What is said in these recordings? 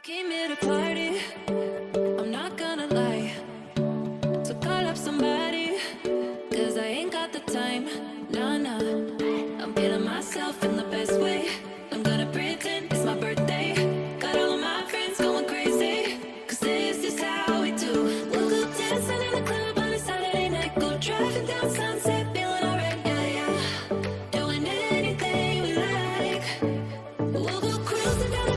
Came here to party, I'm not gonna lie. So call up somebody, cause I ain't got the time. Nah, nah, I'm feeling myself in the best way. I'm gonna pretend it's my birthday. Got all of my friends going crazy, cause this is how we do. We'll go dancing in the club on a Saturday night. Go driving down Sunset, feeling alright, yeah, yeah. Doing anything we like. We'll go cruising down.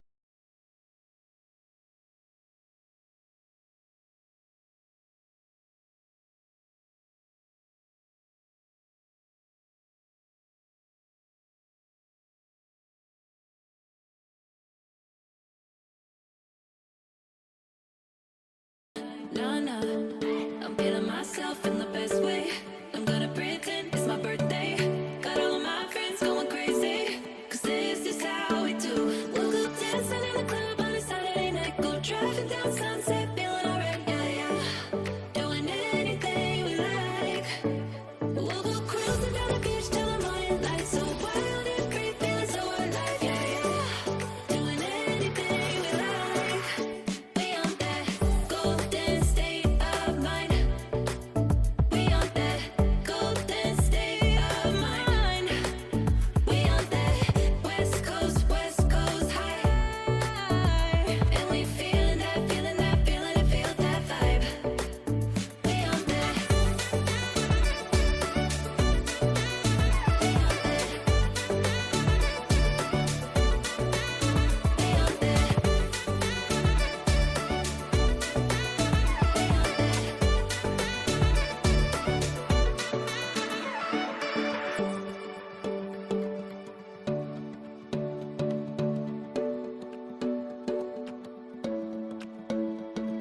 Nah, nah, I'm feeling myself in the best way. I'm gonna pretend it's my birthday. Got all of my friends going crazy, cause this is how we do. We'll go dancing in the club on a Saturday night. Go driving down Sunset, feeling alright, yeah, yeah. Doing anything we like. We'll go cruising down the beach till the morning light. So wild and free, feeling so alive, yeah, yeah. Doing anything we like. We on that golden state of mind. We on that golden state of mind. We on that West Coast high. And we feeling that, feeling it, feel that vibe. We on that.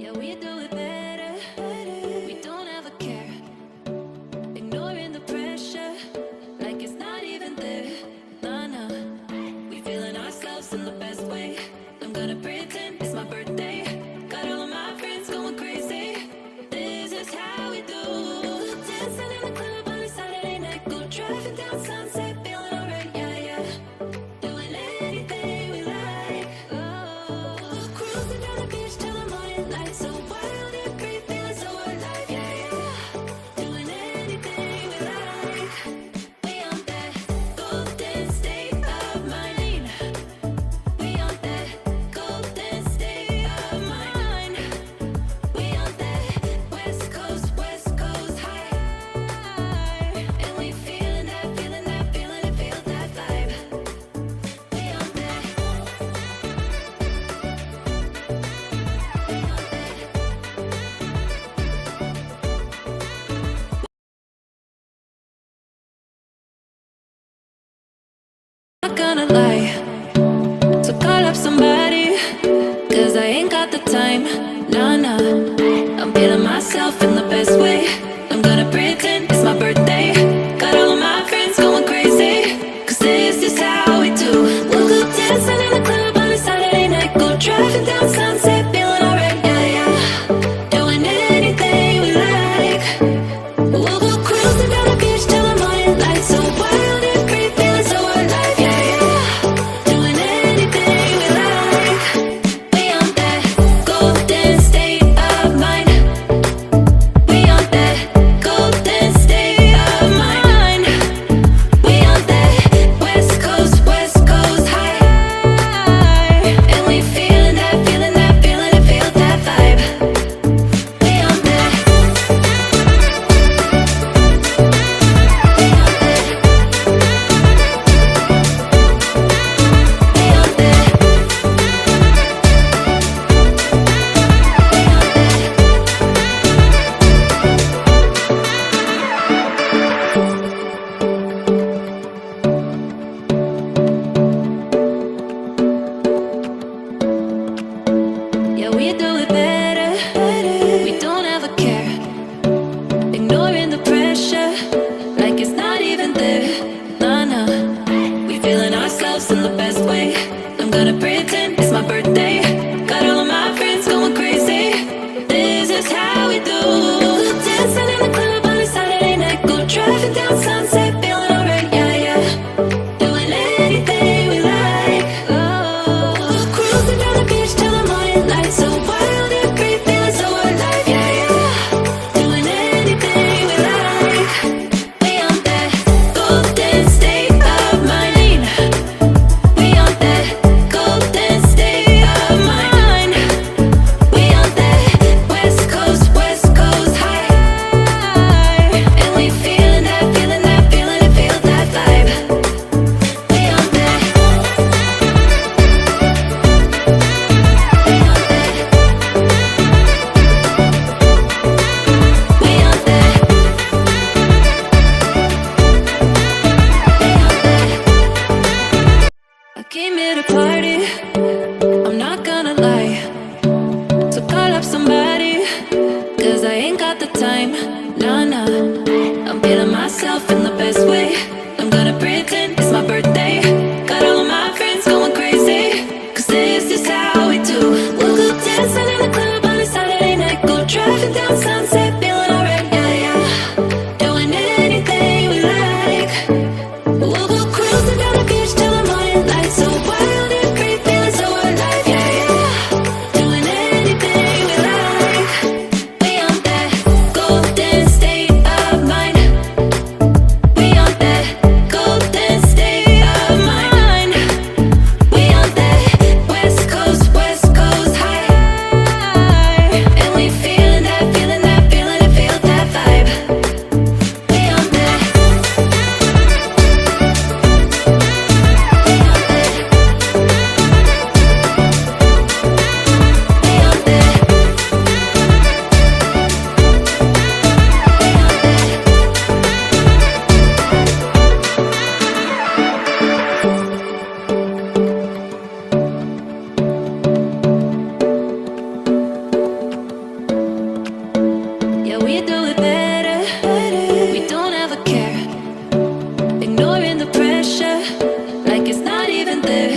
Yeah, we do it better. We don't ever care. Ignoring the pressure, like it's not even there. Nah, nah. We feeling ourselves in the best way. I'm gonna pretend it's my birthday. Got all of my friends going crazy. This is how we do. Dancing in the club on a Saturday night. Go driving down Sunset, feeling alright, yeah, yeah. Doing anything we like. Oh, cruising down the beach till the morning light. So wild and free, feeling so alive, yeah, yeah. Doing anything we like. We on that golden state of mind. We on that golden state of mind. We on that West Coast high. And we feeling that, feeling it, feel that vibe. We on that. Not gonna lie, so call up somebody, cause I ain't got the time. Nah, nah, I'm feeling myself in the best way. I'm gonna pretend it's my birthday. Got all of my friends going crazy, cause this is how we do. We'll go dancing in the club on a Saturday night. Go driving down Sunset, feeling alright, yeah, yeah. Doing anything we like. We'll go cruising down the beach till the morning light. So wild and free, feeling so alive, yeah, yeah. Doing anything we like. We on that golden state of mind. We on that feeling myself in the best way. I'm gonna pretend it's my birthday. Got all of my friends going crazy, 'cause this is how we do. We'll go dancing in the club on a Saturday night. Go driving down Sunset, feeling alright, yeah, yeah. Doing anything we like. We'll go cruising down the beach till the morning light. So wild and free, feeling so alive, yeah, yeah. Doing anything we like. We on that golden state of mind. We on that golden state of mind. We on that West Coast high. And we feeling that, feeling that, feeling it, feel that vibe. We on that. Yeah, we do it better. We don't ever care. Ignoring the pressure, like it's not even there.